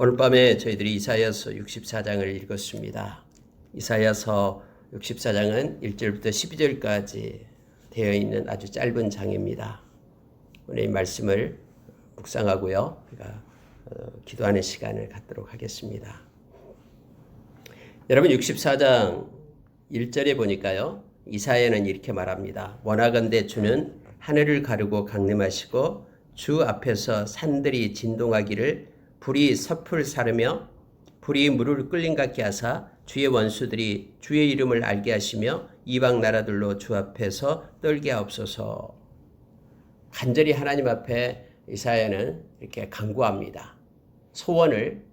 오늘 밤에 저희들이 이사야서 64장을 읽었습니다. 이사야서 64장은 1절부터 12절까지 되어 있는 아주 짧은 장입니다. 오늘 이 말씀을 묵상하고요, 우리가 기도하는 시간을 갖도록 하겠습니다. 여러분 64장 1절에 보니까요, 이사야는 이렇게 말합니다. 원하건대 주는 하늘을 가르고 강림하시고 주 앞에서 산들이 진동하기를 불이 섭을 사르며 불이 물을 끓림 같게 하사 주의 원수들이 주의 이름을 알게 하시며 이방 나라들로 주 앞에서 떨게 하옵소서. 간절히 하나님 앞에 이사야는 이렇게 간구합니다. 소원을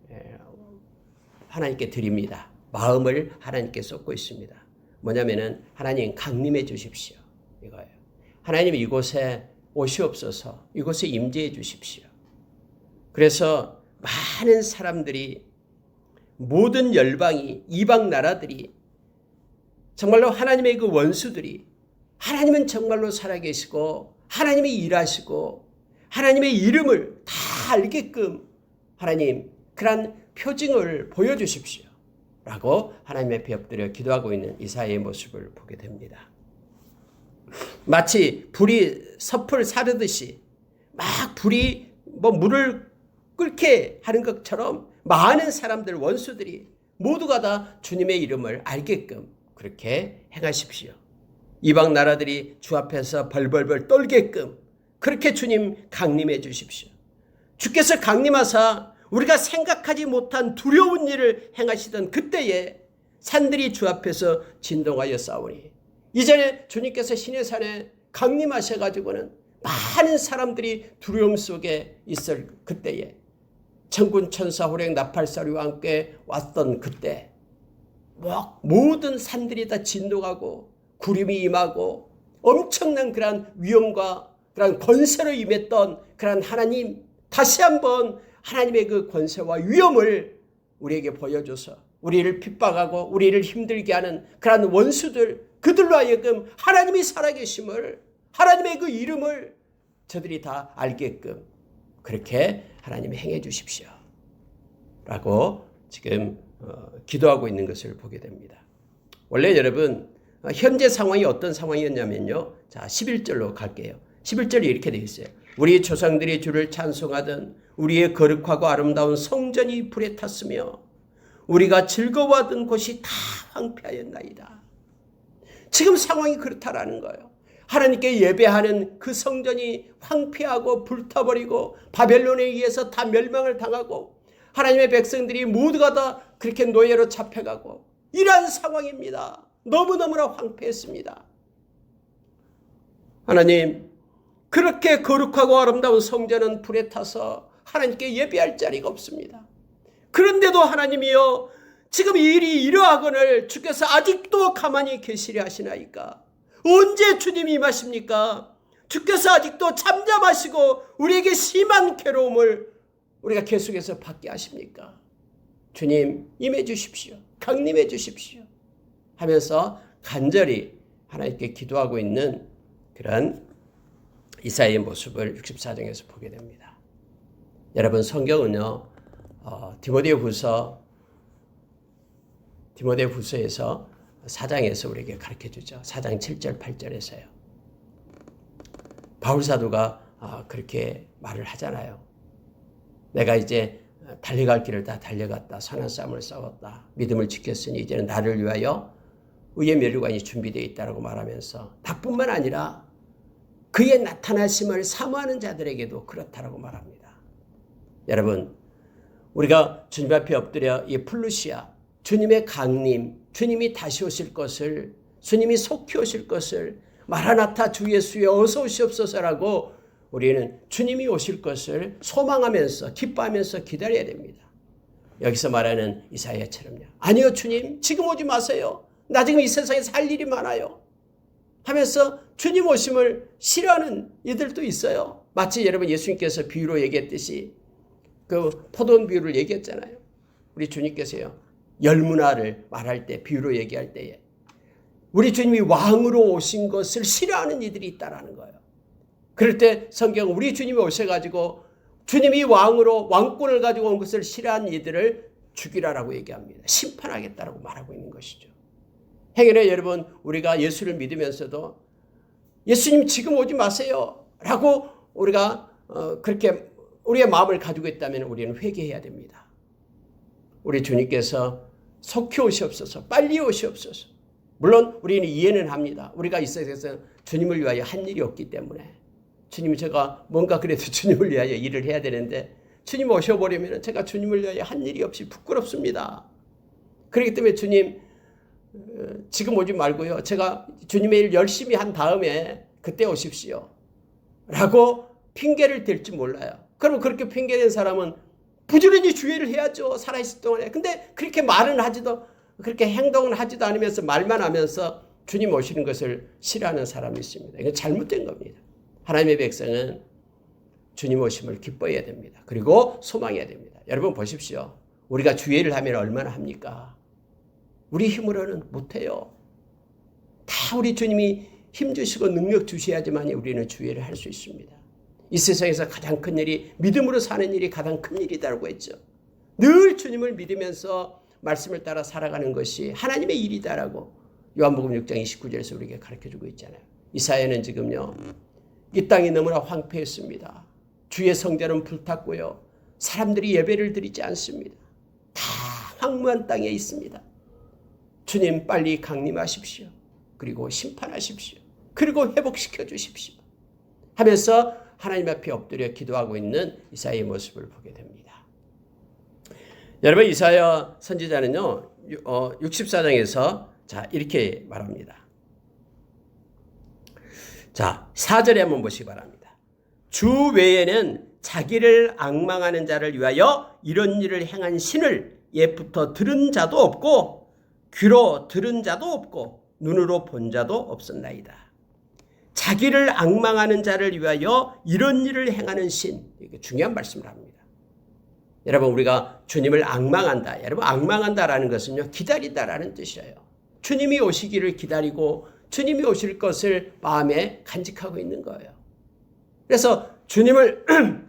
하나님께 드립니다. 마음을 하나님께 쏟고 있습니다. 뭐냐면은 하나님 강림해 주십시오, 이거예요. 하나님 이곳에 오시옵소서, 이곳에 임재해 주십시오. 그래서 많은 사람들이, 모든 열방이, 이방 나라들이, 정말로 하나님의 그 원수들이 하나님은 정말로 살아계시고 하나님이 일하시고 하나님의 이름을 다 알게끔 하나님 그런 표징을 보여주십시오 라고 하나님의 앞에 엎드려 기도하고 있는 이사야의 모습을 보게 됩니다. 마치 불이 섭을 사르듯이 막 불이 물을 끓게 하는 것처럼 많은 사람들, 원수들이 모두가 다 주님의 이름을 알게끔 그렇게 행하십시오. 이방 나라들이 주 앞에서 벌벌벌 떨게끔 그렇게 주님 강림해 주십시오. 주께서 강림하사 우리가 생각하지 못한 두려운 일을 행하시던 그때에 산들이 주 앞에서 진동하여 싸우니, 이전에 주님께서 시내산에 강림하셔가지고는 많은 사람들이 두려움 속에 있을 그때에, 천군 천사 호령 나팔소리와 함께 왔던 그때 모든 산들이 다 진동하고 구름이 임하고 엄청난 그런 위엄과 그런 권세로 임했던 그런 하나님, 다시 한번 하나님의 그 권세와 위엄을 우리에게 보여줘서 우리를 핍박하고 우리를 힘들게 하는 그런 원수들, 그들로 하여금 하나님이 살아계심을, 하나님의 그 이름을 저들이 다 알게끔 그렇게 하나님이 행해 주십시오 라고 지금 기도하고 있는 것을 보게 됩니다. 원래 여러분 현재 상황이 어떤 상황이었냐면요, 자 11절로 갈게요. 11절이 이렇게 되어 있어요. 우리 조상들이 주를 찬송하던 우리의 거룩하고 아름다운 성전이 불에 탔으며 우리가 즐거워하던 곳이 다 황폐하였나이다. 지금 상황이 그렇다라는 거예요. 하나님께 예배하는 그 성전이 황폐하고 불타버리고 바벨론에 의해서 다 멸망을 당하고 하나님의 백성들이 모두가 다 그렇게 노예로 잡혀가고 이러한 상황입니다. 너무너무나 황폐했습니다. 하나님, 그렇게 거룩하고 아름다운 성전은 불에 타서 하나님께 예배할 자리가 없습니다. 그런데도 하나님이여, 지금 이 일이 이러하거늘 주께서 아직도 가만히 계시려 하시나이까? 언제 주님이 임하십니까? 주께서 아직도 잠잠하시고 우리에게 심한 괴로움을 우리가 계속해서 받게 하십니까? 주님 임해 주십시오, 강림해 주십시오 하면서 간절히 하나님께 기도하고 있는 그런 이사야의 모습을 64장에서 보게 됩니다. 여러분 성경은요, 디모데후서에서 4장에서 우리에게 가르쳐주죠. 4장 7절 8절에서요. 바울사도가 그렇게 말을 하잖아요. 내가 이제 달려갈 길을 다 달려갔다. 선한 싸움을 싸웠다. 믿음을 지켰으니 이제는 나를 위하여 의의 면류관이 준비되어 있다고 말하면서 나뿐만 아니라 그의 나타나심을 사모하는 자들에게도 그렇다라고 말합니다. 여러분, 우리가 주님 앞에 엎드려 이 플루시아, 주님의 강림, 주님이 다시 오실 것을, 주님이 속히 오실 것을, 마라나타 주 예수여 어서 오시옵소서라고 우리는 주님이 오실 것을 소망하면서 기뻐하면서 기다려야 됩니다. 여기서 말하는 이사야처럼요. 아니요 주님, 지금 오지 마세요. 나 지금 이 세상에서 할 일이 많아요 하면서 주님 오심을 싫어하는 이들도 있어요. 마치 여러분 예수님께서 비유로 얘기했듯이 그 포도원 비유를 얘기했잖아요. 우리 주님께서요, 열무나를 말할 때, 비유로 얘기할 때에 우리 주님이 왕으로 오신 것을 싫어하는 이들이 있다라는 거예요. 그럴 때 성경은 우리 주님이 오셔가지고 주님이 왕으로 왕권을 가지고 온 것을 싫어한 이들을 죽이라라고 얘기합니다. 심판하겠다라고 말하고 있는 것이죠. 행여나 여러분 우리가 예수를 믿으면서도 예수님 지금 오지 마세요 라고 우리가 그렇게 우리의 마음을 가지고 있다면 우리는 회개해야 됩니다. 우리 주님께서 속히 오시옵소서, 빨리 오시옵소서. 물론 우리는 이해는 합니다. 우리가 이 세상에서 주님을 위하여 한 일이 없기 때문에 주님 제가 뭔가 그래도 주님을 위하여 일을 해야 되는데 주님 오셔버리면 제가 주님을 위하여 한 일이 없이 부끄럽습니다. 그렇기 때문에 주님 지금 오지 말고요. 제가 주님의 일 열심히 한 다음에 그때 오십시오. 라고 핑계를 댈지 몰라요. 그럼 그렇게 핑계낸 사람은 부지런히 주의를 해야죠. 살아있을 동안에. 근데 그렇게 말은 하지도 그렇게 행동은 하지도 않으면서 말만 하면서 주님 오시는 것을 싫어하는 사람이 있습니다. 이건 잘못된 겁니다. 하나님의 백성은 주님 오심을 기뻐해야 됩니다. 그리고 소망해야 됩니다. 여러분 보십시오. 우리가 주의를 하면 얼마나 합니까? 우리 힘으로는 못해요. 다 우리 주님이 힘주시고 능력 주셔야지만 우리는 주의를 할 수 있습니다. 이 세상에서 가장 큰 일이 믿음으로 사는 일이 가장 큰 일이라고 했죠. 늘 주님을 믿으면서 말씀을 따라 살아가는 것이 하나님의 일이다라고 요한복음 6장 29절에서 우리에게 가르쳐주고 있잖아요. 이사야는 지금요. 이 땅이 너무나 황폐했습니다. 주의 성전은 불탔고요. 사람들이 예배를 드리지 않습니다. 다 황무한 땅에 있습니다. 주님 빨리 강림하십시오. 그리고 심판하십시오. 그리고 회복시켜 주십시오. 하면서 하나님 앞에 엎드려 기도하고 있는 이사야의 모습을 보게 됩니다. 여러분 이사야 선지자는요. 64장에서 자 이렇게 말합니다. 자 4절에 한번 보시기 바랍니다. 주 외에는 자기를 앙망하는 자를 위하여 이런 일을 행한 신을 옛부터 들은 자도 없고 귀로 들은 자도 없고 눈으로 본 자도 없었나이다. 자기를 앙망하는 자를 위하여 이런 일을 행하는 신. 이게 중요한 말씀을 합니다. 여러분 우리가 주님을 앙망한다. 여러분 앙망한다라는 것은요. 기다리다라는 뜻이에요. 주님이 오시기를 기다리고 주님이 오실 것을 마음에 간직하고 있는 거예요. 그래서 주님을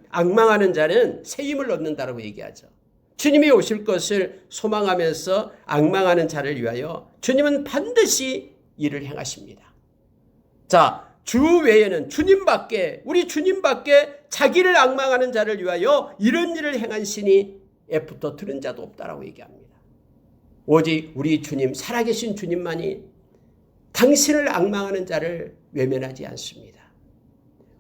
앙망하는 자는 새 힘을 얻는다라고 얘기하죠. 주님이 오실 것을 소망하면서 앙망하는 자를 위하여 주님은 반드시 일을 행하십니다. 자, 주 외에는 주님밖에 우리 주님밖에 자기를 앙망하는 자를 위하여 이런 일을 행한 신이 애프터 들은 자도 없다라고 얘기합니다. 오직 우리 주님 살아계신 주님만이 당신을 앙망하는 자를 외면하지 않습니다.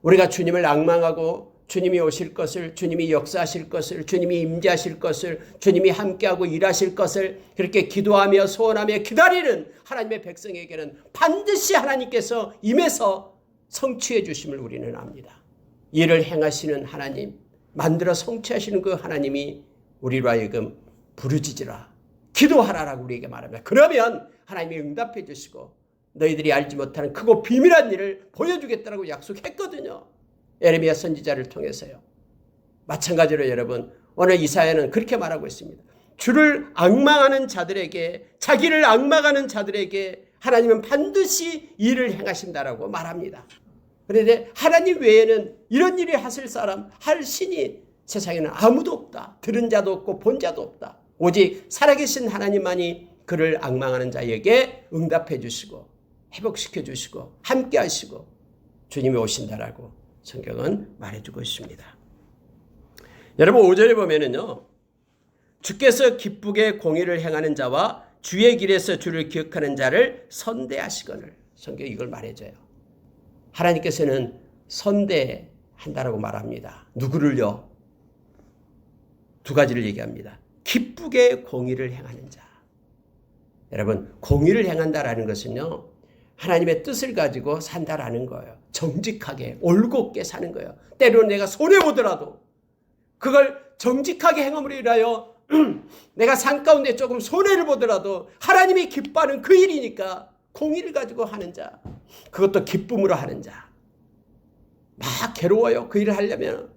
우리가 주님을 앙망하고 주님이 오실 것을 주님이 역사하실 것을 주님이 임재하실 것을 주님이 함께하고 일하실 것을 그렇게 기도하며 소원하며 기다리는 하나님의 백성에게는 반드시 하나님께서 임해서 성취해 주심을 우리는 압니다. 이를 행하시는 하나님 만들어 성취하시는 그 하나님이 우리로 하여금 부르짖으라 기도하라라고 우리에게 말합니다. 그러면 하나님이 응답해 주시고 너희들이 알지 못하는 크고 비밀한 일을 보여주겠다라고 약속했거든요. 예레미야 선지자를 통해서요. 마찬가지로 여러분 오늘 이사야는 그렇게 말하고 있습니다. 주를 앙망하는 자들에게 자기를 앙망하는 자들에게 하나님은 반드시 일을 행하신다라고 말합니다. 그런데 하나님 외에는 이런 일을 하실 사람 할 신이 세상에는 아무도 없다. 들은 자도 없고 본 자도 없다. 오직 살아계신 하나님만이 그를 앙망하는 자에게 응답해 주시고 회복시켜 주시고 함께 하시고 주님이 오신다라고 성경은 말해주고 있습니다. 여러분 5절에 보면은요. 주께서 기쁘게 공의를 행하는 자와 주의 길에서 주를 기억하는 자를 선대하시거늘. 성경이 이걸 말해줘요. 하나님께서는 선대한다라고 말합니다. 누구를요? 두 가지를 얘기합니다. 기쁘게 공의를 행하는 자. 여러분 공의를 행한다라는 것은요. 하나님의 뜻을 가지고 산다라는 거예요. 정직하게 올곧게 사는 거예요. 때로는 내가 손해보더라도 그걸 정직하게 행함으로 인하여 내가 산 가운데 조금 손해를 보더라도 하나님이 기뻐하는 그 일이니까 공의를 가지고 하는 자. 그것도 기쁨으로 하는 자. 막 괴로워요. 그 일을 하려면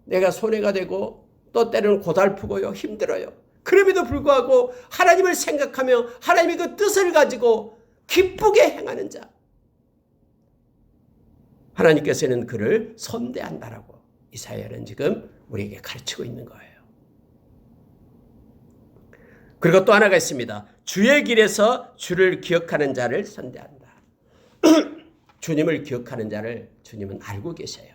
내가 손해가 되고 또 때로는 고달프고요. 힘들어요. 그럼에도 불구하고 하나님을 생각하며 하나님의 그 뜻을 가지고 기쁘게 행하는 자. 하나님께서는 그를 선대한다라고 이사야는 지금 우리에게 가르치고 있는 거예요. 그리고 또 하나가 있습니다. 주의 길에서 주를 기억하는 자를 선대한다. 주님을 기억하는 자를 주님은 알고 계셔요.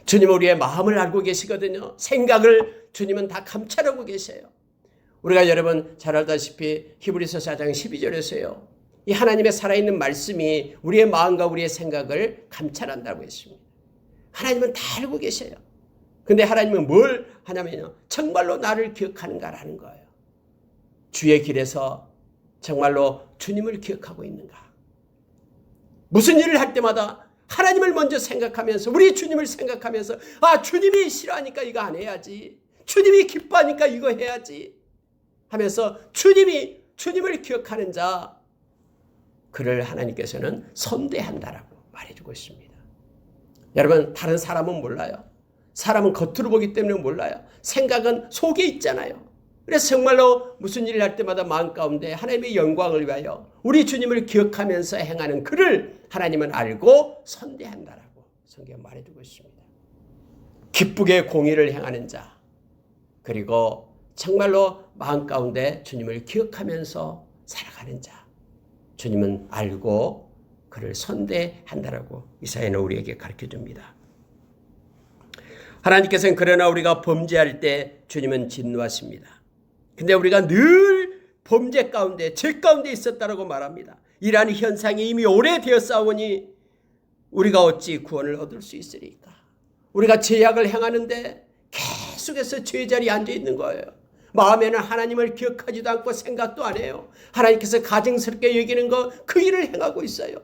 주님은 우리의 마음을 알고 계시거든요. 생각을 주님은 다 감찰하고 계셔요. 우리가 여러분 잘 알다시피 히브리서 4장 12절에서요. 이 하나님의 살아있는 말씀이 우리의 마음과 우리의 생각을 감찰한다고 했습니다. 하나님은 다 알고 계셔요. 근데 하나님은 뭘 하냐면요. 정말로 나를 기억하는가라는 거예요. 주의 길에서 정말로 주님을 기억하고 있는가. 무슨 일을 할 때마다 하나님을 먼저 생각하면서 우리 주님을 생각하면서 주님이 싫어하니까 이거 안 해야지. 주님이 기뻐하니까 이거 해야지 하면서 주님을 기억하는 자 그를 하나님께서는 선대한다라고 말해주고 있습니다. 여러분 다른 사람은 몰라요. 사람은 겉으로 보기 때문에 몰라요. 생각은 속에 있잖아요. 그래서 정말로 무슨 일을 할 때마다 마음 가운데 하나님의 영광을 위하여 우리 주님을 기억하면서 행하는 그를 하나님은 알고 선대한다라고 성경 말해주고 있습니다. 기쁘게 공의를 행하는 자 그리고 정말로 마음 가운데 주님을 기억하면서 살아가는 자 주님은 알고 그를 선대한다라고 이사야는 우리에게 가르쳐줍니다. 하나님께서는 그러나 우리가 범죄할 때 주님은 진노하십니다. 근데 우리가 늘 범죄 가운데 죄 가운데 있었다라고 말합니다. 이러한 현상이 이미 오래되었사오니 우리가 어찌 구원을 얻을 수 있으리까. 우리가 죄악을 행하는데 계속해서 죄 자리에 앉아 있는 거예요. 마음에는 하나님을 기억하지도 않고 생각도 안 해요. 하나님께서 가증스럽게 여기는 거 그 일을 행하고 있어요.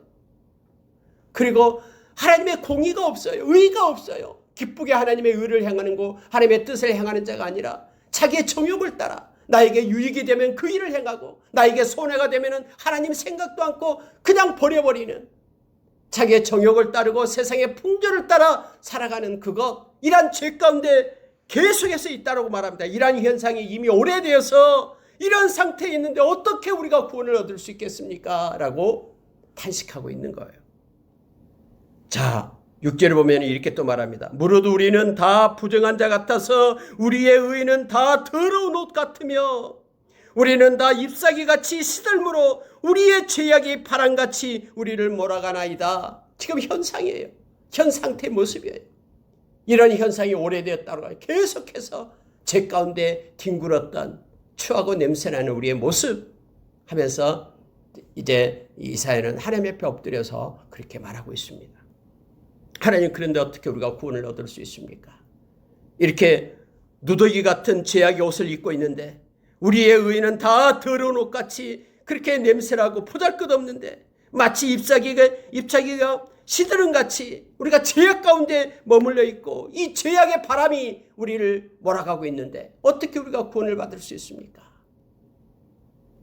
그리고 하나님의 공의가 없어요. 의가 없어요. 기쁘게 하나님의 의를 행하는 거 하나님의 뜻을 행하는 자가 아니라 자기의 정욕을 따라 나에게 유익이 되면 그 일을 행하고 나에게 손해가 되면 하나님 생각도 않고 그냥 버려버리는 자기의 정욕을 따르고 세상의 풍조를 따라 살아가는 그것 이란 죄 가운데 계속해서 있다고 말합니다. 이러한 현상이 이미 오래되어서 이런 상태에 있는데 어떻게 우리가 구원을 얻을 수 있겠습니까? 라고 탄식하고 있는 거예요. 자, 6절에 보면 이렇게 또 말합니다. 무릇 우리는 다 부정한 자 같아서 우리의 의는 다 더러운 옷 같으며 우리는 다 잎사귀같이 시들므로 우리의 죄악이 바람같이 우리를 몰아가나이다. 지금 현상이에요. 현 상태의 모습이에요. 이런 현상이 오래되었다고 해요. 계속해서 죄 가운데 뒹굴었던 추하고 냄새나는 우리의 모습 하면서 이제 이사야는 하나님 앞에 엎드려서 그렇게 말하고 있습니다. 하나님 그런데 어떻게 우리가 구원을 얻을 수 있습니까? 이렇게 누더기 같은 죄악의 옷을 입고 있는데 우리의 의는 다 더러운 옷같이 그렇게 냄새나고 보잘것없는데 마치 잎사귀가 시드름같이 우리가 죄악 가운데 머물러 있고 이 죄악의 바람이 우리를 몰아가고 있는데 어떻게 우리가 구원을 받을 수 있습니까?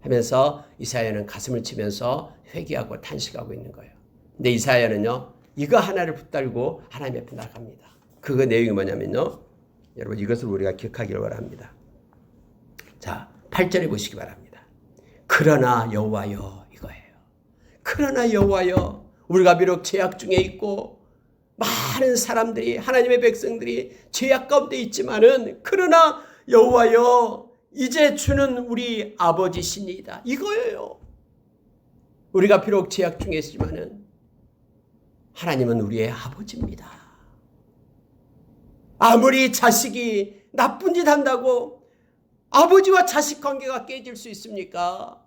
하면서 이사야는 가슴을 치면서 회개하고 탄식하고 있는 거예요. 근데 이사야는요 이거 하나를 붙들고 하나님 앞에 나갑니다. 그 내용이 뭐냐면요 여러분 이것을 우리가 기억하기를 바랍니다. 자 8절에 보시기 바랍니다. 그러나 여호와여 이거예요. 그러나 여호와여 우리가 비록 죄악 중에 있고 많은 사람들이 하나님의 백성들이 죄악 가운데 있지만은 그러나 여호와여 이제 주는 우리 아버지시니이다. 이거예요. 우리가 비록 죄악 중에 있지만은 하나님은 우리의 아버지입니다. 아무리 자식이 나쁜 짓 한다고 아버지와 자식 관계가 깨질 수 있습니까?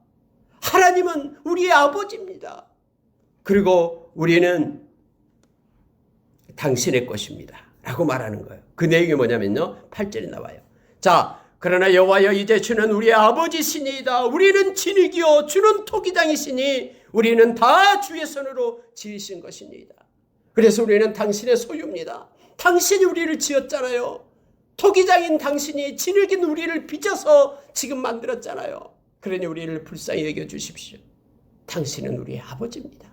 하나님은 우리의 아버지입니다. 그리고 우리는 당신의 것입니다. 라고 말하는 거예요. 그 내용이 뭐냐면요. 8절에 나와요. 자, 그러나 여호와여 이제 주는 우리의 아버지시니이다. 우리는 진흙이요 주는 토기장이시니 우리는 다 주의 손으로 지으신 것이니이다. 그래서 우리는 당신의 소유입니다. 당신이 우리를 지었잖아요. 토기장인 당신이 진흙인 우리를 빚어서 지금 만들었잖아요. 그러니 우리를 불쌍히 여겨주십시오. 당신은 우리의 아버지입니다.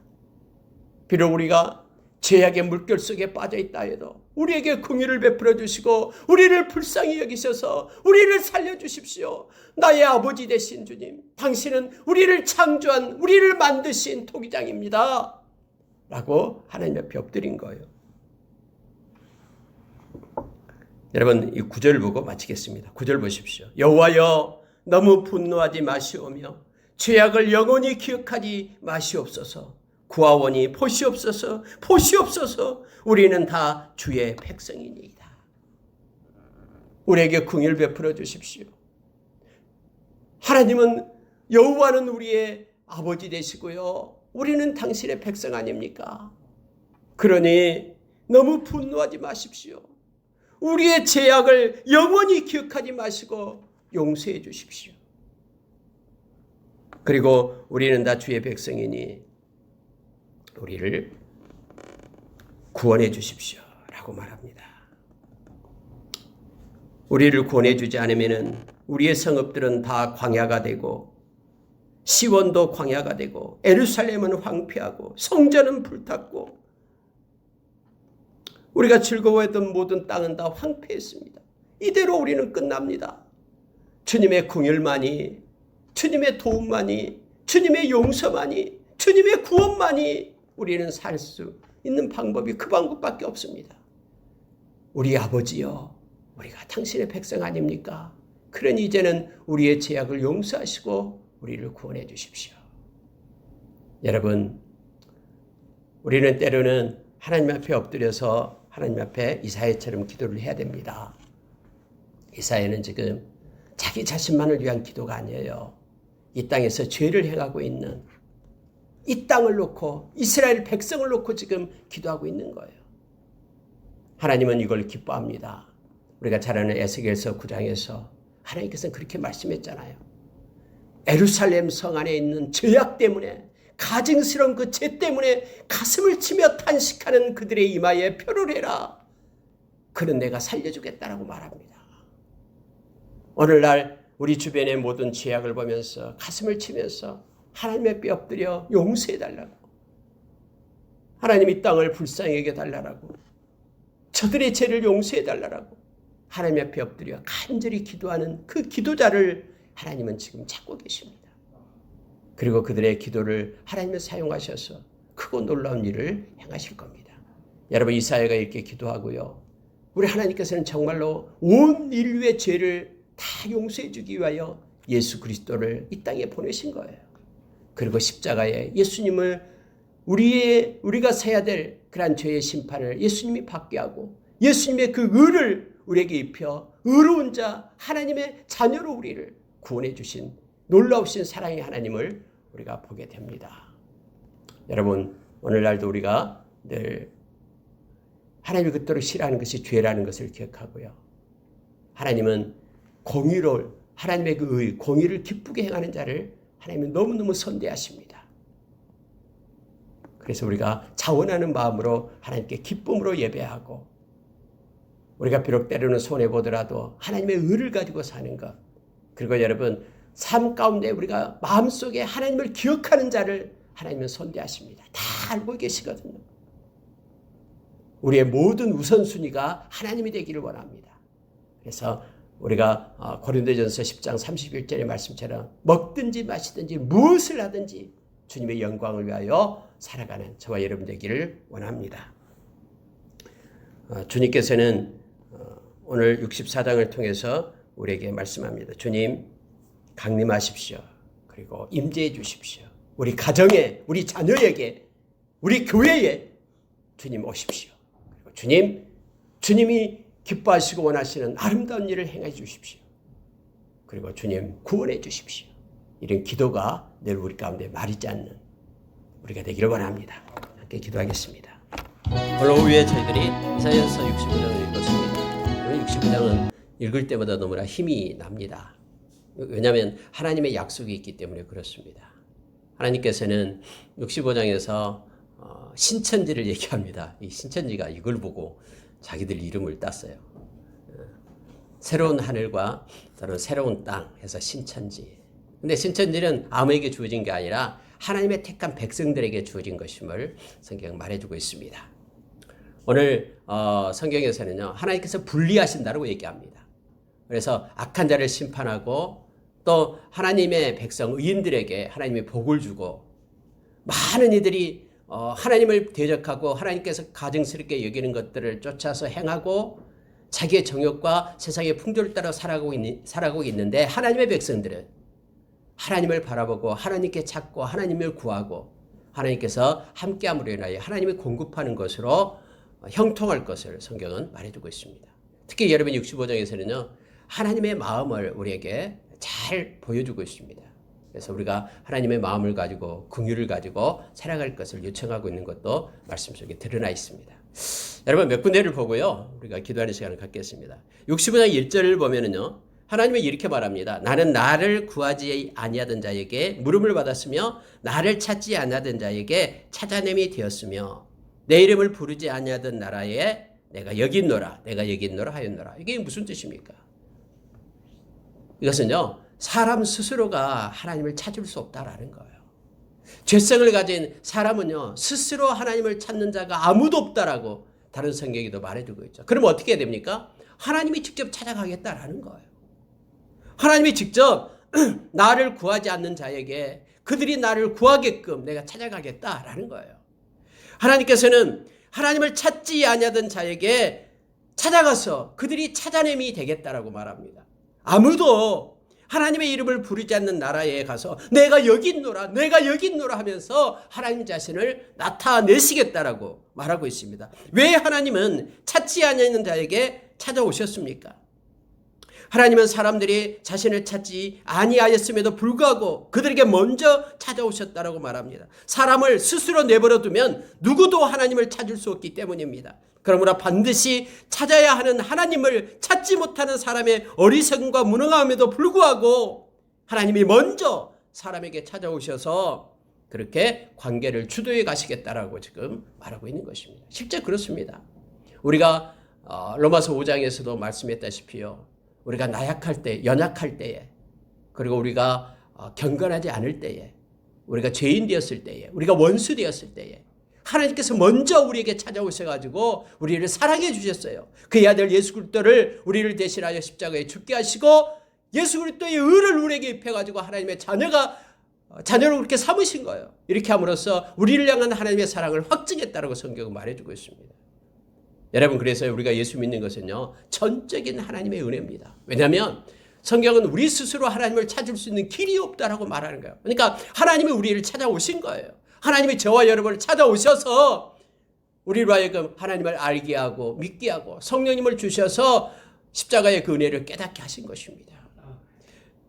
비록 우리가 죄악의 물결 속에 빠져있다 해도 우리에게 긍휼을 베풀어 주시고 우리를 불쌍히 여기셔서 우리를 살려주십시오. 나의 아버지 되신 주님, 당신은 우리를 창조한 우리를 만드신 토기장입니다. 라고 하나님 옆에 엎드린 거예요. 여러분 이 9절 보고 마치겠습니다. 9절 보십시오. 여호와여 너무 분노하지 마시오며 죄악을 영원히 기억하지 마시옵소서. 구하오니 보시옵소서. 보시옵소서. 우리는 다 주의 백성이니이다. 우리에게 긍휼 베풀어 주십시오. 하나님은 여호와는 우리의 아버지 되시고요. 우리는 당신의 백성 아닙니까? 그러니 너무 분노하지 마십시오. 우리의 죄악을 영원히 기억하지 마시고 용서해 주십시오. 그리고 우리는 다 주의 백성이니 우리를 구원해 주십시오 라고 말합니다. 우리를 구원해 주지 않으면 우리의 성읍들은 다 광야가 되고 시온도 광야가 되고 예루살렘은 황폐하고 성전은 불탔고 우리가 즐거워했던 모든 땅은 다 황폐했습니다. 이대로 우리는 끝납니다. 주님의 긍휼만이, 주님의 도움만이, 주님의 용서만이, 주님의 구원만이 우리는 살 수 있는 방법이 그 방법밖에 없습니다. 우리 아버지여, 우리가 당신의 백성 아닙니까? 그러니 이제는 우리의 죄악을 용서하시고 우리를 구원해 주십시오. 여러분, 우리는 때로는 하나님 앞에 엎드려서 하나님 앞에 이사야처럼 기도를 해야 됩니다. 이사야는 지금 자기 자신만을 위한 기도가 아니에요. 이 땅에서 죄를 행하고 있는 이 땅을 놓고 이스라엘 백성을 놓고 지금 기도하고 있는 거예요. 하나님은 이걸 기뻐합니다. 우리가 잘 아는 에스겔서 9장에서 하나님께서는 그렇게 말씀했잖아요. 예루살렘 성 안에 있는 죄악 때문에, 가증스러운 그 죄 때문에 가슴을 치며 탄식하는 그들의 이마에 표를 해라. 그는 내가 살려주겠다라고 말합니다. 오늘날 우리 주변의 모든 죄악을 보면서 가슴을 치면서 하나님의 뼈 엎드려 용서해달라고, 하나님 이 땅을 불쌍히 여겨달라고, 저들의 죄를 용서해달라고 하나님 앞에 엎드려 간절히 기도하는 그 기도자를 하나님은 지금 찾고 계십니다. 그리고 그들의 기도를 하나님을 사용하셔서 크고 놀라운 일을 행하실 겁니다. 여러분, 이사야가 이렇게 기도하고요. 우리 하나님께서는 정말로 온 인류의 죄를 다 용서해 주기 위하여 예수 그리스도를 이 땅에 보내신 거예요. 그리고 십자가에 예수님을 우리가 서야 될 그러한 죄의 심판을 예수님이 받게 하고 예수님의 그 의를 우리에게 입혀 의로운 자 하나님의 자녀로 우리를 구원해 주신 놀라우신 사랑의 하나님을 우리가 보게 됩니다. 여러분, 오늘날도 우리가 늘 하나님이 그토록 싫어하는 것이 죄라는 것을 기억하고요. 하나님은 공의를, 하나님의 그 의, 공의를 기쁘게 행하는 자를 하나님은 너무너무 선대하십니다. 그래서 우리가 자원하는 마음으로 하나님께 기쁨으로 예배하고, 우리가 비록 때로는 손해보더라도 하나님의 의를 가지고 사는 것, 그리고 여러분 삶 가운데 우리가 마음속에 하나님을 기억하는 자를 하나님은 선대하십니다. 다 알고 계시거든요. 우리의 모든 우선순위가 하나님이 되기를 원합니다. 그래서 우리가 고린도전서 10장 31절의 말씀처럼 먹든지 마시든지 무엇을 하든지 주님의 영광을 위하여 살아가는 저와 여러분 되기를 원합니다. 주님께서는 오늘 64장을 통해서 우리에게 말씀합니다. 주님, 강림하십시오. 그리고 임재해 주십시오. 우리 가정에, 우리 자녀에게, 우리 교회에 주님 오십시오. 그리고 주님이 기뻐하시고 원하시는 아름다운 일을 행해 주십시오. 그리고 주님 구원해 주십시오. 이런 기도가 늘 우리 가운데 마르지 않는 우리가 되기를 원합니다. 함께 기도하겠습니다. 오늘 오후에 저희들이 이사야서 65장을 읽었습니다. 65장은 읽을 때마다 너무나 힘이 납니다. 왜냐하면 하나님의 약속이 있기 때문에 그렇습니다. 하나님께서는 65장에서 신천지를 얘기합니다. 이 신천지가 이걸 보고 자기들 이름을 땄어요. 새로운 하늘과 또는 새로운 땅 해서 신천지. 근데 신천지는 아무에게 주어진 게 아니라 하나님의 택한 백성들에게 주어진 것임을 성경 말해주고 있습니다. 오늘 성경에서는요, 하나님께서 분리하신다고 얘기합니다. 그래서 악한 자를 심판하고 또 하나님의 백성 의인들에게 하나님이 복을 주고, 많은 이들이 하나님을 대적하고 하나님께서 가증스럽게 여기는 것들을 쫓아서 행하고 자기의 정욕과 세상의 풍조를 따라 살아가고 있는데 하나님의 백성들은 하나님을 바라보고 하나님께 찾고 하나님을 구하고 하나님께서 함께함으로 인하여 하나님이 공급하는 것으로 형통할 것을 성경은 말해주고 있습니다. 특히 여러분 65장에서는요. 하나님의 마음을 우리에게 잘 보여주고 있습니다. 그래서 우리가 하나님의 마음을 가지고 긍휼을 가지고 살아갈 것을 요청하고 있는 것도 말씀 속에 드러나 있습니다. 여러분 몇 군데를 보고요. 우리가 기도하는 시간을 갖겠습니다. 65장 1절을 보면은요. 하나님은 이렇게 말합니다. 나는 나를 구하지 아니하던 자에게 물음을 받았으며 나를 찾지 아니하던 자에게 찾아냄이 되었으며 내 이름을 부르지 아니하던 나라에 내가 여기 있노라 하였노라. 이게 무슨 뜻입니까? 이것은요. 사람 스스로가 하나님을 찾을 수 없다라는 거예요. 죄성을 가진 사람은요. 스스로 하나님을 찾는 자가 아무도 없다라고 다른 성경에도 말해주고 있죠. 그럼 어떻게 해야 됩니까? 하나님이 직접 찾아가겠다라는 거예요. 하나님이 직접 나를 구하지 않는 자에게 그들이 나를 구하게끔 내가 찾아가겠다라는 거예요. 하나님께서는 하나님을 찾지 아니하던 자에게 찾아가서 그들이 찾아냄이 되겠다라고 말합니다. 아무도 하나님의 이름을 부르지 않는 나라에 가서 내가 여기 있노라 하면서 하나님 자신을 나타내시겠다라고 말하고 있습니다. 왜 하나님은 찾지 아니하는 자에게 찾아오셨습니까? 하나님은 사람들이 자신을 찾지 아니하였음에도 불구하고 그들에게 먼저 찾아오셨다라고 말합니다. 사람을 스스로 내버려 두면 누구도 하나님을 찾을 수 없기 때문입니다. 그러므로 반드시 찾아야 하는 하나님을 찾지 못하는 사람의 어리석음과 무능함에도 불구하고 하나님이 먼저 사람에게 찾아오셔서 그렇게 관계를 주도해 가시겠다라고 지금 말하고 있는 것입니다. 실제 그렇습니다. 우리가 로마서 5장에서도 말씀했다시피요. 우리가 나약할 때, 연약할 때에, 그리고 우리가 경건하지 않을 때에, 우리가 죄인 되었을 때에, 우리가 원수 되었을 때에 하나님께서 먼저 우리에게 찾아오셔가지고 우리를 사랑해 주셨어요. 그의 아들 예수 그리스도를 우리를 대신하여 십자가에 죽게 하시고 예수 그리스도의 의를 우리에게 입혀가지고 하나님의 자녀를 그렇게 삼으신 거예요. 이렇게 함으로써 우리를 향한 하나님의 사랑을 확증했다라고 성경은 말해주고 있습니다. 여러분 그래서 우리가 예수 믿는 것은요 전적인 하나님의 은혜입니다. 왜냐하면 성경은 우리 스스로 하나님을 찾을 수 있는 길이 없다라고 말하는 거예요. 그러니까 하나님이 우리를 찾아오신 거예요. 하나님이 저와 여러분을 찾아오셔서 우리로 하여금 하나님을 알게 하고 믿게 하고 성령님을 주셔서 십자가의 그 은혜를 깨닫게 하신 것입니다.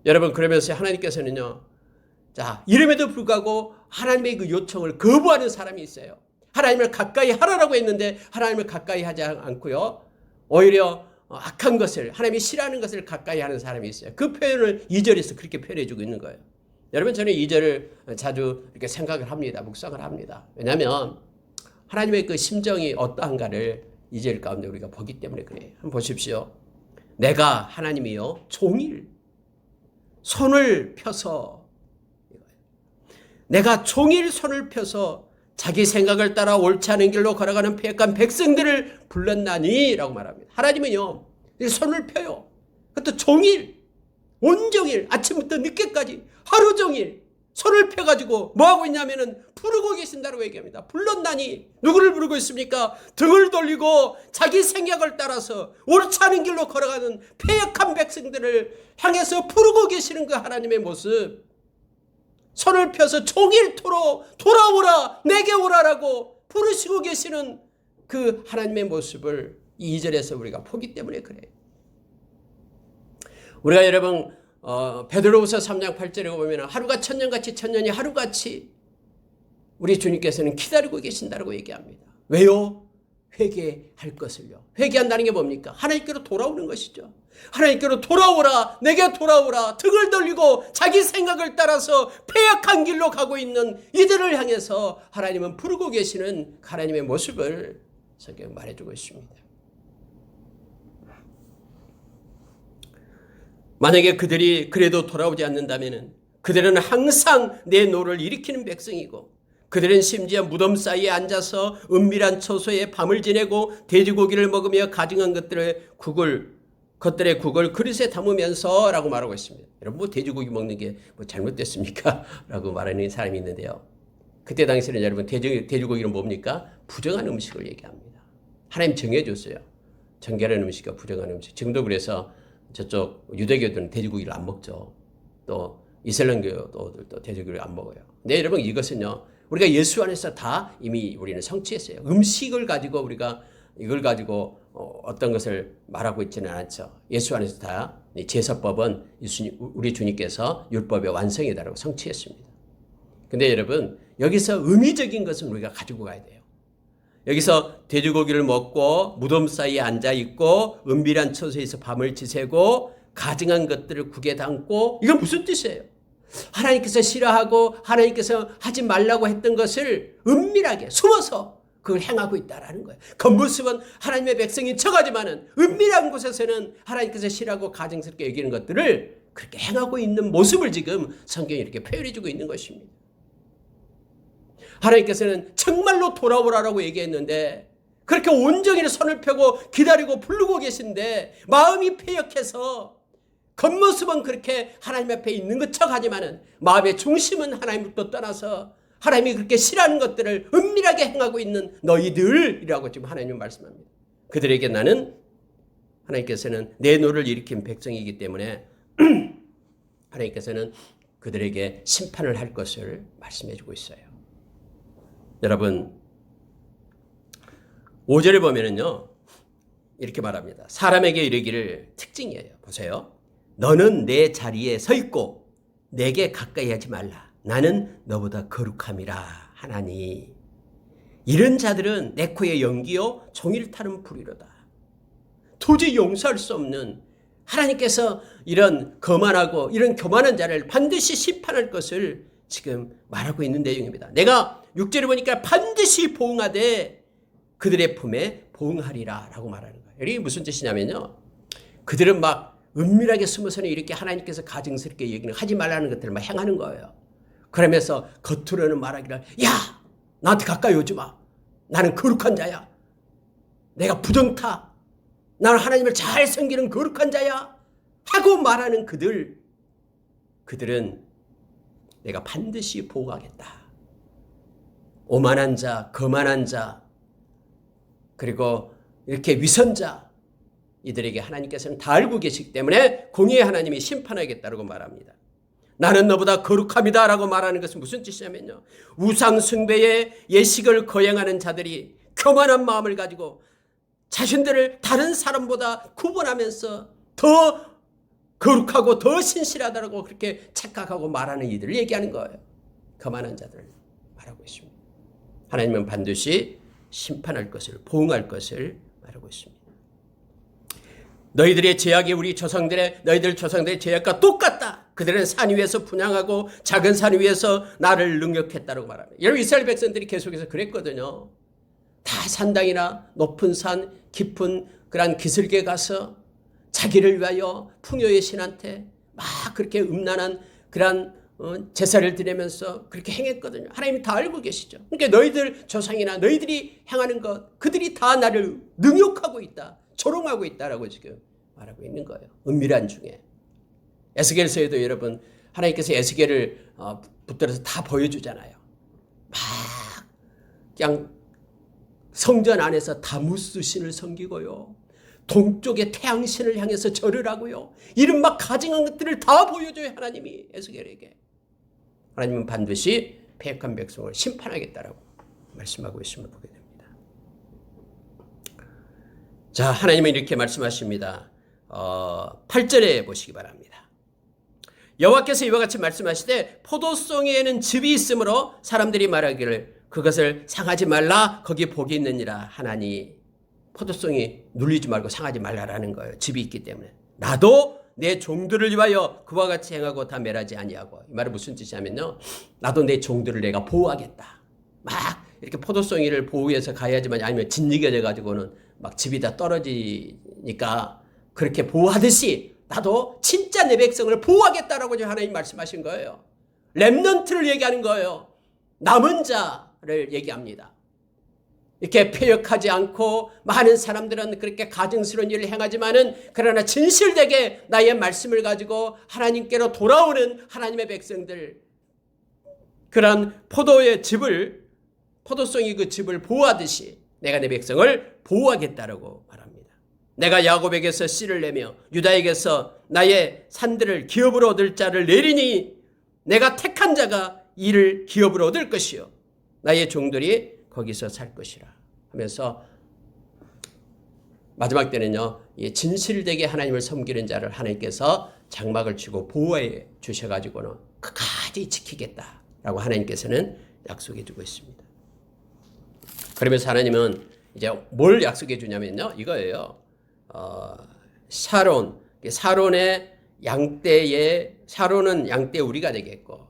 여러분 그러면서 하나님께서는요 자 이름에도 불구하고 하나님의 그 요청을 거부하는 사람이 있어요. 하나님을 가까이 하라고 했는데 하나님을 가까이 하지 않고요. 오히려 악한 것을 하나님이 싫어하는 것을 가까이 하는 사람이 있어요. 그 표현을 2절에서 그렇게 표현해 주고 있는 거예요. 여러분 저는 2절을 자주 이렇게 생각을 합니다. 묵상을 합니다. 왜냐하면 하나님의 그 심정이 어떠한가를 2절 가운데 우리가 보기 때문에 그래요. 한번 보십시오. 내가 하나님이요 종일 손을 펴서 내가 종일 손을 펴서 자기 생각을 따라 옳지 않은 길로 걸어가는 패역한 백성들을 불렀나니 라고 말합니다. 하나님은요 손을 펴요. 그것도 종일 온종일 아침부터 늦게까지 하루 종일 손을 펴가지고 뭐하고 있냐면은 부르고 계신다고 얘기합니다. 불렀나니 누구를 부르고 있습니까? 등을 돌리고 자기 생각을 따라서 옳지 않은 길로 걸어가는 패역한 백성들을 향해서 부르고 계시는 그 하나님의 모습, 손을 펴서 종일토록 돌아오라 내게 오라라고 부르시고 계시는 그 하나님의 모습을 2절에서 우리가 보기 때문에 그래요. 우리가 여러분 베드로후서 3장 8절에 보면 하루가 천년같이 천년이 하루같이 우리 주님께서는 기다리고 계신다고 얘기합니다. 왜요? 회개할 것을요. 회개한다는 게 뭡니까? 하나님께로 돌아오는 것이죠. 하나님께로 돌아오라 내게 돌아오라 등을 돌리고 자기 생각을 따라서 패역한 길로 가고 있는 이들을 향해서 하나님은 부르고 계시는 하나님의 모습을 성경에 말해주고 있습니다. 만약에 그들이 그래도 돌아오지 않는다면 그들은 항상 내 노를 일으키는 백성이고 그들은 심지어 무덤 사이에 앉아서 은밀한 처소에 밤을 지내고 돼지고기를 먹으며 가증한 것들의 국을 그릇에 담으면서 라고 말하고 있습니다. 여러분 뭐 돼지고기 먹는 게 뭐 잘못됐습니까? 라고 말하는 사람이 있는데요. 그때 당시에는 여러분 돼지고기는 뭡니까? 부정한 음식을 얘기합니다. 하나님 정해줬어요. 정결한 음식과 부정한 음식. 지금도 그래서 저쪽 유대교들은 돼지고기를 안 먹죠. 또 이슬람교도들도 돼지고기를 안 먹어요. 근데 여러분 이것은요. 우리가 예수 안에서 다 이미 우리는 성취했어요. 음식을 가지고 우리가 이걸 가지고 어떤 것을 말하고 있지는 않죠. 예수 안에서 다 제사법은 우리 주님께서 율법의 완성이다라고 성취했습니다. 근데 여러분 여기서 의미적인 것은 우리가 가지고 가야 돼요. 여기서 돼지고기를 먹고 무덤 사이에 앉아있고 은밀한 처소에서 밤을 지새고 가증한 것들을 국에 담고 이건 무슨 뜻이에요? 하나님께서 싫어하고 하나님께서 하지 말라고 했던 것을 은밀하게 숨어서 그걸 행하고 있다라는 거예요. 겉모습은 하나님의 백성인 척하지만은 은밀한 곳에서는 하나님께서 싫어하고 가증스럽게 여기는 것들을 그렇게 행하고 있는 모습을 지금 성경이 이렇게 표현해 주고 있는 것입니다. 하나님께서는 정말로 돌아오라라고 얘기했는데 그렇게 온종일 손을 펴고 기다리고 부르고 계신데 마음이 패역해서 겉모습은 그렇게 하나님 앞에 있는 것처럼 하지만은 마음의 중심은 하나님부터 떠나서 하나님이 그렇게 싫어하는 것들을 은밀하게 행하고 있는 너희들이라고 지금 하나님은 말씀합니다. 그들에게 나는 하나님께서는 내 노를 일으킨 백성이기 때문에 하나님께서는 그들에게 심판을 할 것을 말씀해 주고 있어요. 여러분 5절을 보면은요 이렇게 말합니다. 사람에게 이르기를 특징이에요. 보세요. 너는 내 자리에 서 있고 내게 가까이 하지 말라. 나는 너보다 거룩함이라 하나니. 이런 자들은 내 코에 연기요 종일 타는 불이로다. 도저히 용서할 수 없는 하나님께서 이런 거만하고 이런 교만한 자를 반드시 심판할 것을 지금 말하고 있는 내용입니다. 내가 6절을 보니까 반드시 보응하되 그들의 품에 보응하리라 라고 말하는 거예요. 이게 무슨 뜻이냐면요. 그들은 막 은밀하게 숨어서는 이렇게 하나님께서 가증스럽게 얘기는 하지 말라는 것들을 막 행하는 거예요. 그러면서 겉으로는 말하기를 야 나한테 가까이 오지 마. 나는 거룩한 자야. 내가 부정타. 나는 하나님을 잘 섬기는 거룩한 자야. 하고 말하는 그들은 내가 반드시 보호하겠다. 오만한 자, 거만한 자, 그리고 이렇게 위선자 이들에게 하나님께서는 다 알고 계시기 때문에 공의의 하나님이 심판하겠다고 말합니다. 나는 너보다 거룩합니다 라고 말하는 것은 무슨 뜻이냐면요. 우상 숭배의 예식을 거행하는 자들이 교만한 마음을 가지고 자신들을 다른 사람보다 구분하면서 더 거룩하고 더 신실하다고 그렇게 착각하고 말하는 이들을 얘기하는 거예요. 거만한 자들을 말하고 있습니다. 하나님은 반드시 심판할 것을 보응할 것을 말하고 있습니다. 너희들의 죄악이 너희들 조상들의 죄악과 똑같다. 그들은 산 위에서 분향하고 작은 산 위에서 나를 능욕했다고 말합니다. 여러분 이스라엘 백성들이 계속해서 그랬거든요. 다 산당이나 높은 산 깊은 그런 기슭에 가서 자기를 위하여 풍요의 신한테 막 그렇게 음란한 그런 제사를 드리면서 그렇게 행했거든요. 하나님이 다 알고 계시죠. 그러니까 너희들 조상이나 너희들이 행하는 것 그들이 다 나를 능욕하고 있다. 조롱하고 있다라고 지금 말하고 있는 거예요. 은밀한 중에. 에스겔서에도 여러분 하나님께서 에스겔을 붙들어서 다 보여주잖아요. 막 그냥 성전 안에서 다무스 신을 섬기고요. 동쪽의 태양신을 향해서 절을 하고요. 이런 막 가증한 것들을 다 보여줘요. 하나님이 에스겔에게. 하나님은 반드시 패역한 백성을 심판하겠다라고 말씀하고 있음을 보게 됩니다. 자, 하나님은 이렇게 말씀하십니다. 8절에 보시기 바랍니다. 여호와께서 이와 같이 말씀하시되 포도송이에는 즙이 있으므로 사람들이 말하기를 그것을 상하지 말라 거기 복이 있느니라 하나니. 포도송이 눌리지 말고 상하지 말라라는 거예요. 즙이 있기 때문에. 나도 내 종들을 위하여 그와 같이 행하고 다 멸하지 아니하고. 이 말은 무슨 뜻이냐면요. 나도 내 종들을 내가 보호하겠다. 막 이렇게 포도송이를 보호해서 가야지만 아니면 진리게 가지고는 막 즙이 다 떨어지니까 그렇게 보호하듯이 나도 진짜 내 백성을 보호하겠다라고 하나님 말씀하신 거예요. 렘넌트를 얘기하는 거예요. 남은 자를 얘기합니다. 이렇게 패역하지 않고 많은 사람들은 그렇게 가증스러운 일을 행하지만은 그러나 진실되게 나의 말씀을 가지고 하나님께로 돌아오는 하나님의 백성들 그런 포도송이 그 즙을 보호하듯이 내가 내 백성을 보호하겠다라고 말합니다. 내가 야곱에게서 씨를 내며 유다에게서 나의 산들을 기업으로 얻을 자를 내리니 내가 택한 자가 이를 기업으로 얻을 것이요 나의 종들이 거기서 살 것이라 하면서 마지막 때는요, 진실되게 하나님을 섬기는 자를 하나님께서 장막을 치고 보호해 주셔가지고는 끝까지 지키겠다라고 하나님께서는 약속해 주고 있습니다. 그러면서 하나님은 이제 뭘 약속해 주냐면요, 이거예요. 사론의 양떼에, 사론은 양떼 우리가 되겠고,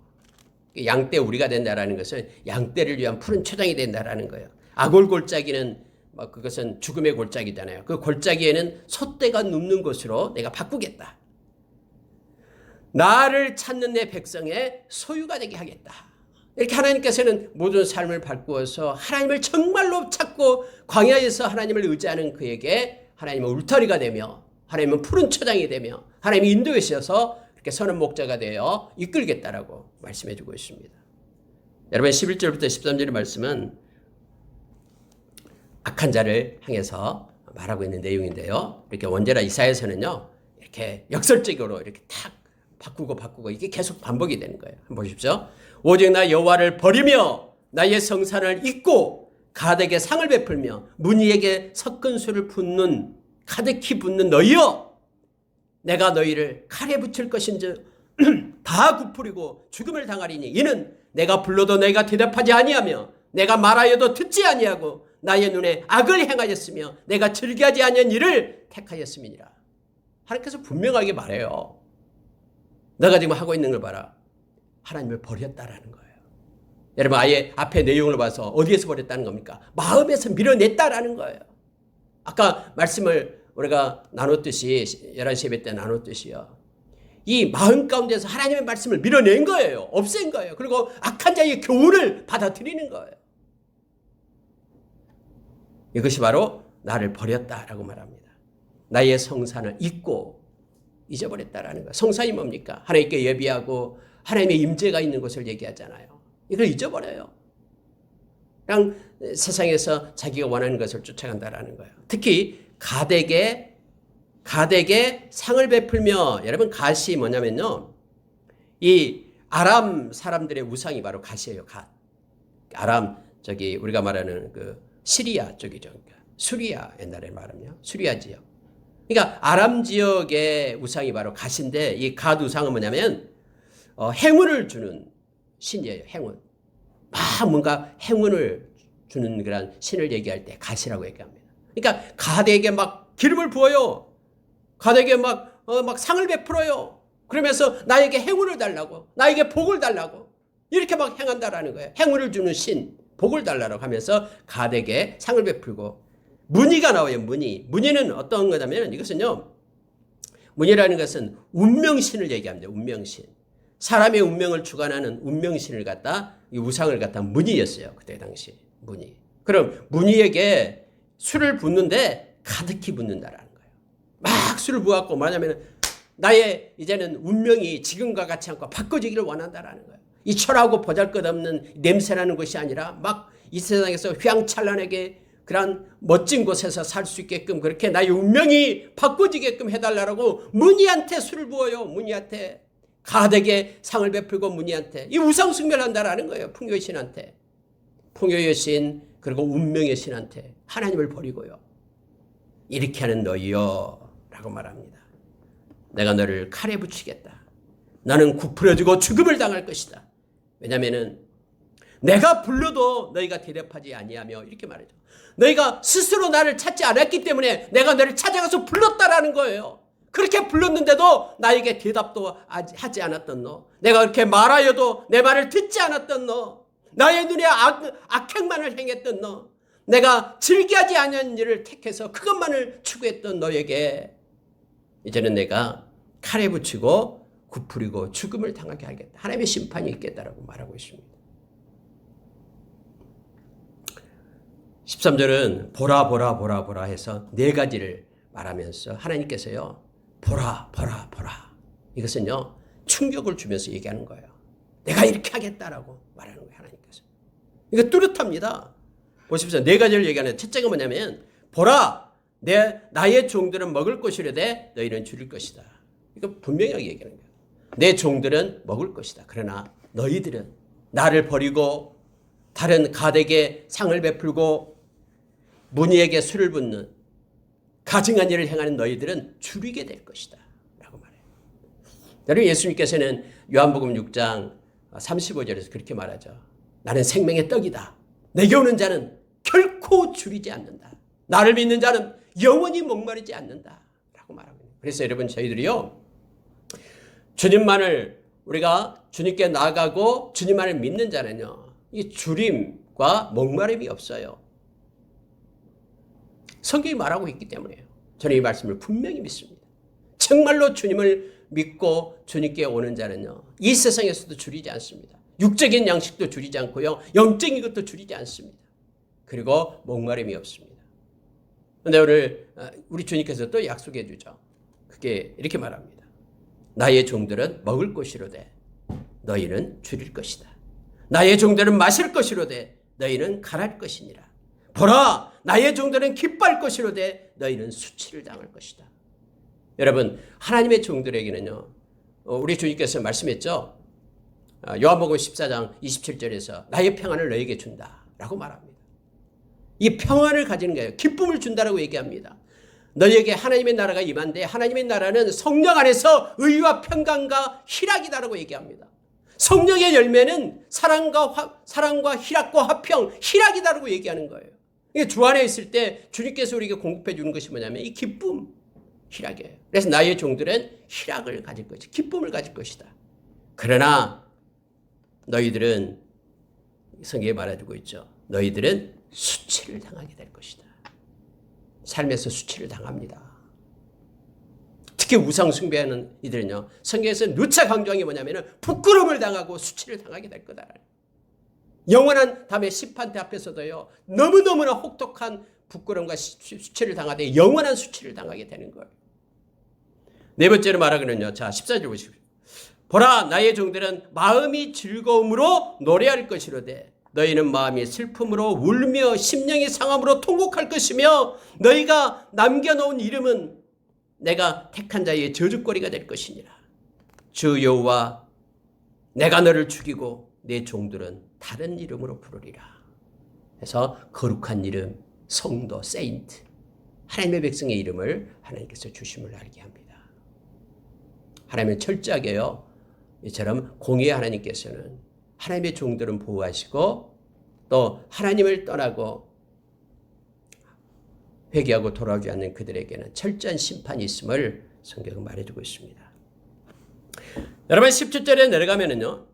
양떼 우리가 된다라는 것은 양떼를 위한 푸른 초장이 된다라는 거예요. 아골 골짜기는 그것은 죽음의 골짜기잖아요. 그 골짜기에는 소떼가 눕는 곳으로 내가 바꾸겠다. 나를 찾는 내 백성의 소유가 되게 하겠다. 이렇게 하나님께서는 모든 삶을 바꾸어서 하나님을 정말로 찾고 광야에서 하나님을 의지하는 그에게 하나님은 울타리가 되며 하나님은 푸른 초장이 되며 하나님이 인도해 주셔서 이렇게 선한 목자가 되어 이끌겠다라고 말씀해 주고 있습니다. 여러분 11절부터 13절의 말씀은 악한 자를 향해서 말하고 있는 내용인데요. 이렇게 원제라 이사야서는요, 이렇게 역설적으로 이렇게 탁 바꾸고 이게 계속 반복이 되는 거예요. 한번 보십시오. 오직 나 여호와를 버리며 나의 성산을 잊고 가덱에 상을 베풀며 문희에게 섞은 술을 붓는 가득히 붓는 너희여, 내가 너희를 칼에 붙일 것인즉 다 굽으리고 죽음을 당하리니 이는 내가 불러도 너희가 대답하지 아니하며 내가 말하여도 듣지 아니하고 나의 눈에 악을 행하였으며 내가 즐겨하지 아니한 일을 택하였음이니라. 하나님께서 분명하게 말해요. 너가 지금 하고 있는 걸 봐라. 하나님을 버렸다라는 거예요. 여러분 아예 앞에 내용을 봐서 어디에서 버렸다는 겁니까? 마음에서 밀어냈다라는 거예요. 아까 말씀을 우리가 나눴듯이 11시 예배 때 나눴듯이요. 이 마음 가운데서 하나님의 말씀을 밀어낸 거예요. 없앤 거예요. 그리고 악한 자의 교훈을 받아들이는 거예요. 이것이 바로 나를 버렸다라고 말합니다. 나의 성산을 잊고 잊어버렸다라는 거예요. 성산이 뭡니까? 하나님께 예비하고 하나님의 임재가 있는 곳을 얘기하잖아요. 이걸 잊어버려요. 그냥 세상에서 자기가 원하는 것을 쫓아간다라는 거예요. 특히 가덱에 상을 베풀며, 여러분 갓이 뭐냐면요, 이 아람 사람들의 우상이 바로 갓이에요. 갓. 아람 우리가 말하는 그 시리아 쪽이죠. 그러니까 수리아, 옛날에 말하면 수리아 지역. 그러니까 아람 지역의 우상이 바로 갓인데, 이 갓 우상은 뭐냐면 행운을 주는 신이에요. 행운. 뭔가 행운을 주는 그런 신을 얘기할 때 갓이라고 얘기합니다. 그러니까 갓에게 막 기름을 부어요. 갓에게 막 상을 베풀어요. 그러면서 나에게 행운을 달라고, 나에게 복을 달라고 이렇게 막 행한다라는 거예요. 행운을 주는 신, 복을 달라고 하면서 갓에게 상을 베풀고, 문의가 나와요. 문의는 어떤 거냐면, 이것은요, 문의라는 것은 운명신을 얘기합니다. 운명신. 사람의 운명을 주관하는 운명신을 갖다, 이 우상을 갖다 문의였어요. 그때 당시 문의. 그럼 문의에게 술을 붓는데 가득히 붓는다라는 거예요. 막 술을 부어갖고 뭐냐면 나의 이제는 운명이 지금과 같지 않고 바꿔지기를 원한다라는 거예요. 이 철하고 보잘것없는 냄새나는 것이 아니라 막 이 세상에서 휘황찬란하게 그런 멋진 곳에서 살 수 있게끔 그렇게 나의 운명이 바꿔지게끔 해달라고 문희한테 술을 부어요. 문희한테. 가덱에 상을 베풀고 문희한테. 이 우상 숭배한다라는 거예요. 풍요의 신한테. 풍요의 신, 그리고 운명의 신한테 하나님을 버리고요. 이렇게 하는 너희여 라고 말합니다. 내가 너를 칼에 붙이겠다. 나는 굽어지고 죽음을 당할 것이다. 왜냐하면 내가 불러도 너희가 대답하지 아니하며, 이렇게 말하죠. 너희가 스스로 나를 찾지 않았기 때문에 내가 너를 찾아가서 불렀다라는 거예요. 그렇게 불렀는데도 나에게 대답도 하지 않았던 너, 내가 그렇게 말하여도 내 말을 듣지 않았던 너, 나의 눈에 악행만을 행했던 너, 내가 즐기하지 않은 일을 택해서 그것만을 추구했던 너에게 이제는 내가 칼에 붙이고 굽으리고 죽음을 당하게 하겠다. 하나님의 심판이 있겠다라고 말하고 있습니다. 13절은 보라 해서 네 가지를 말하면서 하나님께서요, 보라. 이것은요, 충격을 주면서 얘기하는 거예요. 내가 이렇게 하겠다라고 말하는 거예요, 하나님께서. 이거 뚜렷합니다. 보십시오. 네 가지를 얘기하는, 첫째가 뭐냐면, 보라, 나의 종들은 먹을 것이려되 너희는 줄일 것이다. 이거 분명하게 얘기하는 거예요. 내 종들은 먹을 것이다. 그러나 너희들은 나를 버리고 다른 가덱에 상을 베풀고 문희에게 술을 붓는 가증한 일을 행하는 너희들은 줄이게 될 것이다. 라고 말해요. 여러분, 예수님께서는 요한복음 6장 35절에서 그렇게 말하죠. 나는 생명의 떡이다. 내게 오는 자는 결코 줄이지 않는다. 나를 믿는 자는 영원히 목마르지 않는다. 라고 말합니다. 그래서 여러분, 저희들이요, 주님만을 우리가 주님께 나아가고 주님만을 믿는 자는요, 이 줄임과 목마름이 없어요. 성경이 말하고 있기 때문에요. 저는 이 말씀을 분명히 믿습니다. 정말로 주님을 믿고 주님께 오는 자는요, 이 세상에서도 줄이지 않습니다. 육적인 양식도 줄이지 않고요, 영적인 것도 줄이지 않습니다. 그리고 목마름이 없습니다. 그런데 오늘 우리 주님께서 또 약속해 주죠. 그게 이렇게 말합니다. 나의 종들은 먹을 것이로되 너희는 줄일 것이다. 나의 종들은 마실 것이로되 너희는 갈할 것이니라. 보라, 나의 종들은 기뻐할 것이로되 너희는 수치를 당할 것이다. 여러분, 하나님의 종들에게는요, 우리 주님께서 말씀했죠. 요한복음 14장 27절에서 나의 평안을 너에게 준다 라고 말합니다. 이 평안을 가지는 거예요. 기쁨을 준다라고 얘기합니다. 너희에게 하나님의 나라가 임한데, 하나님의 나라는 성령 안에서 의와 평강과 희락이다라고 얘기합니다. 성령의 열매는 사랑과 희락과 화평, 희락이다라고 얘기하는 거예요. 이게 주 안에 있을 때 주님께서 우리에게 공급해 주는 것이 뭐냐면 이 기쁨, 희락이에요. 그래서 나의 종들은 희락을 가질 것이다. 기쁨을 가질 것이다. 그러나 너희들은, 성경에 말해주고 있죠. 너희들은 수치를 당하게 될 것이다. 삶에서 수치를 당합니다. 특히 우상 숭배하는 이들은요, 성경에서 누차 강조한 게 뭐냐면 부끄러움을 당하고 수치를 당하게 될 거다. 영원한 다음에 심판대 앞에서도요, 너무너무나 혹독한 부끄러움과 수치를 당하되 영원한 수치를 당하게 되는 거예요. 네 번째로 말하기는요, 자, 14절 보십시오. 보라, 나의 종들은 마음이 즐거움으로 노래할 것이로되 너희는 마음이 슬픔으로 울며 심령이 상함으로 통곡할 것이며 너희가 남겨놓은 이름은 내가 택한 자의 저주거리가 될 것이니라. 주 여호와, 내가 너를 죽이고 내 종들은 다른 이름으로 부르리라. 그래서 거룩한 이름, 성도, 세인트, 하나님의 백성의 이름을 하나님께서 주심을 알게 합니다. 하나님은 철저하게요, 이처럼 공의의 하나님께서는 하나님의 종들은 보호하시고 또 하나님을 떠나고 회개하고 돌아오지 않는 그들에게는 철저한 심판이 있음을 성경은 말해주고 있습니다. 여러분, 17절에 내려가면은요,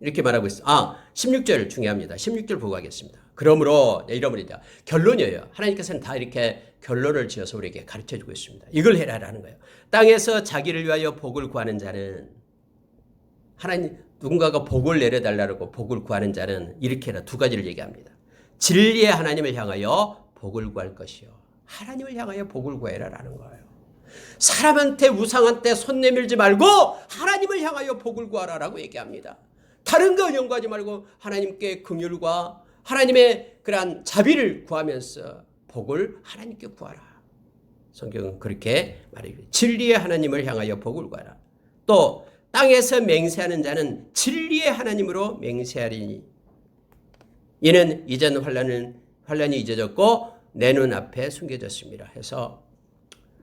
이렇게 말하고 있어요. 16절 중요합니다. 16절 보고 하겠습니다. 그러므로, 이러므리다. 결론이에요. 하나님께서는 다 이렇게 결론을 지어서 우리에게 가르쳐 주고 있습니다. 이걸 해라라는 거예요. 땅에서 자기를 위하여 복을 구하는 자는, 하나님, 누군가가 복을 내려달라고 복을 구하는 자는 이렇게 해라. 두 가지를 얘기합니다. 진리의 하나님을 향하여 복을 구할 것이요. 하나님을 향하여 복을 구해라라는 거예요. 사람한테, 우상한테 손 내밀지 말고 하나님을 향하여 복을 구하라라고 얘기합니다. 다른 거 연구하지 말고 하나님께 긍휼과 하나님의 그러한 자비를 구하면서 복을 하나님께 구하라. 성경은 그렇게 말해요. 진리의 하나님을 향하여 복을 구하라. 또 땅에서 맹세하는 자는 진리의 하나님으로 맹세하리니 이는 이전 환란이 잊어졌고 내 눈앞에 숨겨졌습니다. 해서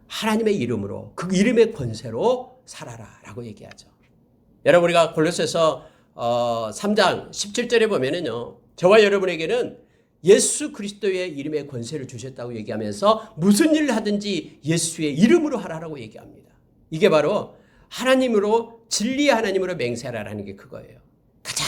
하나님의 이름으로, 그 이름의 권세로 살아라 라고 얘기하죠. 여러분, 우리가 골로새서 3장 17절에 보면은요, 저와 여러분에게는 예수 그리스도의 이름의 권세를 주셨다고 얘기하면서 무슨 일을 하든지 예수의 이름으로 하라라고 얘기합니다. 이게 바로 하나님으로, 진리의 하나님으로 맹세하라라는 게 그거예요. 가장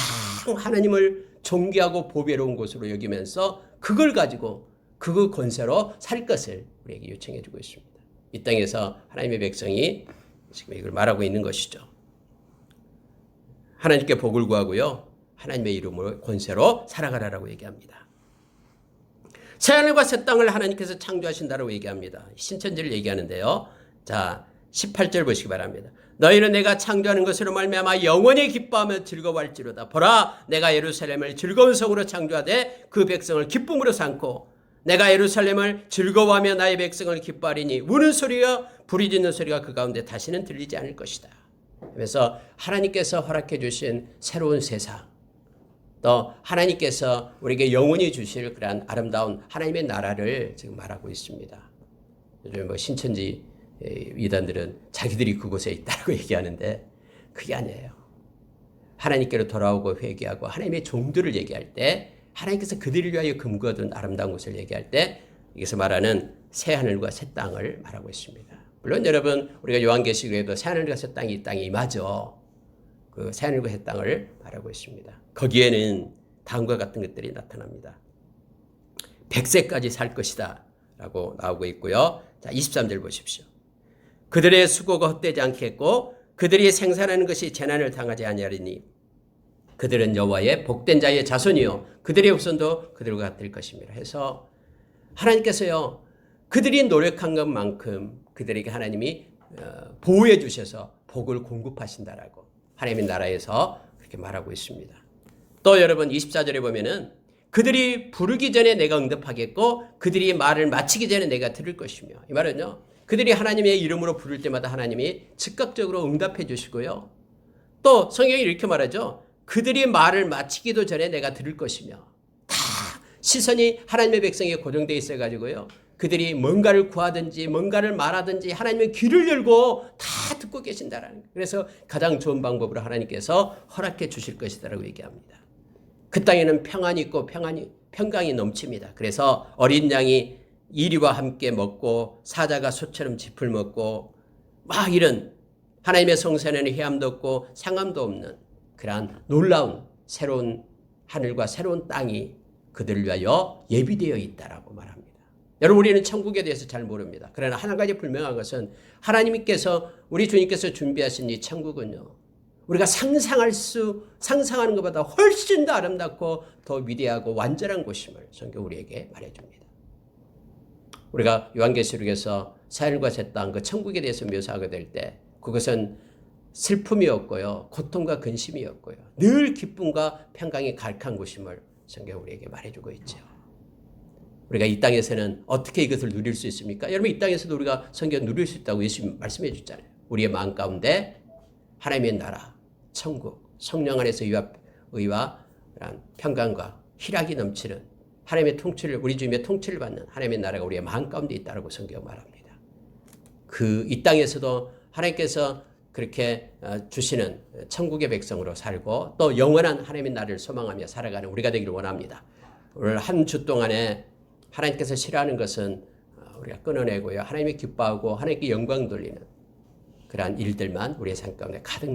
하나님을 존귀하고 보배로운 곳으로 여기면서 그걸 가지고 그 권세로 살 것을 우리에게 요청해 주고 있습니다. 이 땅에서 하나님의 백성이 지금 이걸 말하고 있는 것이죠. 하나님께 복을 구하고요, 하나님의 이름으로 권세로 살아가라라고 얘기합니다. 새하늘과 새 땅을 하나님께서 창조하신다라고 얘기합니다. 신천지를 얘기하는데요. 자, 18절 보시기 바랍니다. 너희는 내가 창조하는 것으로 말미암아 영원히 기뻐하며 즐거워할지로다. 보라, 내가 예루살렘을 즐거운 성으로 창조하되 그 백성을 기쁨으로 삼고 내가 예루살렘을 즐거워하며 나의 백성을 기뻐하리니 우는 소리와 부르짖는 소리가 그 가운데 다시는 들리지 않을 것이다. 그래서 하나님께서 허락해 주신 새로운 세상, 또 하나님께서 우리에게 영원히 주실 그러한 아름다운 하나님의 나라를 지금 말하고 있습니다. 요즘 뭐 신천지 이단들은 자기들이 그곳에 있다고 얘기하는데 그게 아니에요. 하나님께로 돌아오고 회개하고 하나님의 종들을 얘기할 때, 하나님께서 그들을 위하여 금거둔 아름다운 곳을 얘기할 때 여기서 말하는 새 하늘과 새 땅을 말하고 있습니다. 물론 여러분, 우리가 요한계시록에도 새 하늘과 새 땅이 이 땅에 임하죠. 그 새 하늘과 새 땅을 말하고 있습니다. 거기에는 다음과 같은 것들이 나타납니다. 100세까지 살 것이다 라고 나오고 있고요. 자, 23절 보십시오. 그들의 수고가 헛되지 않겠고 그들이 생산하는 것이 재난을 당하지 아니하리니 그들은 여호와의 복된 자의 자손이요 그들의 후손도 그들과 같을 것입니다. 해서 하나님께서요, 그들이 노력한 것만큼 그들에게 하나님이 보호해 주셔서 복을 공급하신다라고 하나님의 나라에서 그렇게 말하고 있습니다. 또 여러분 24절에 보면은 그들이 부르기 전에 내가 응답하겠고 그들이 말을 마치기 전에 내가 들을 것이며, 이 말은요, 그들이 하나님의 이름으로 부를 때마다 하나님이 즉각적으로 응답해 주시고요. 또 성경이 이렇게 말하죠. 그들이 말을 마치기도 전에 내가 들을 것이며, 다 시선이 하나님의 백성에게 고정되어 있어가지고요. 그들이 뭔가를 구하든지 뭔가를 말하든지 하나님의 귀를 열고 다 듣고 계신다라는 거예요. 그래서 가장 좋은 방법으로 하나님께서 허락해 주실 것이다라고 얘기합니다. 그 땅에는 평안이 있고 평강이 넘칩니다. 그래서 어린 양이 이리와 함께 먹고 사자가 소처럼 짚을 먹고 막 이런 하나님의 성산에는 해함도 없고 상함도 없는 그러한 놀라운 새로운 하늘과 새로운 땅이 그들을 위하여 예비되어 있다라고 말합니다. 여러분, 우리는 천국에 대해서 잘 모릅니다. 그러나 한 가지 분명한 것은 하나님께서, 우리 주님께서 준비하신 이 천국은요, 우리가 상상하는 것보다 훨씬 더 아름답고 더 위대하고 완전한 곳임을 성경 우리에게 말해줍니다. 우리가 요한계시록에서 새하늘과 새 땅, 그 천국에 대해서 묘사하게 될 때 그것은 슬픔이었고요, 고통과 근심이었고요, 늘 기쁨과 평강이 가득한 곳임을 성경 우리에게 말해주고 있죠. 우리가 이 땅에서는 어떻게 이것을 누릴 수 있습니까? 여러분, 이 땅에서도 우리가 성경 누릴 수 있다고 예수님 말씀해 주잖아요. 우리의 마음 가운데 하나님의 나라, 천국, 성령 안에서 의와 평강과 희락이 넘치는 하나님의 통치를, 우리 주님의 통치를 받는 하나님의 나라가 우리의 마음 가운데 있다고 성경 말합니다. 이 땅에서도 하나님께서 그렇게 주시는 천국의 백성으로 살고 또 영원한 하나님의 나라를 소망하며 살아가는 우리가 되기를 원합니다. 오늘 한 주 동안에 하나님께서 싫어하는 것은 우리가 끊어내고요, 하나님의 기뻐하고 하나님께 영광 돌리는 그러한 일들만 우리의 삶 가운데 가득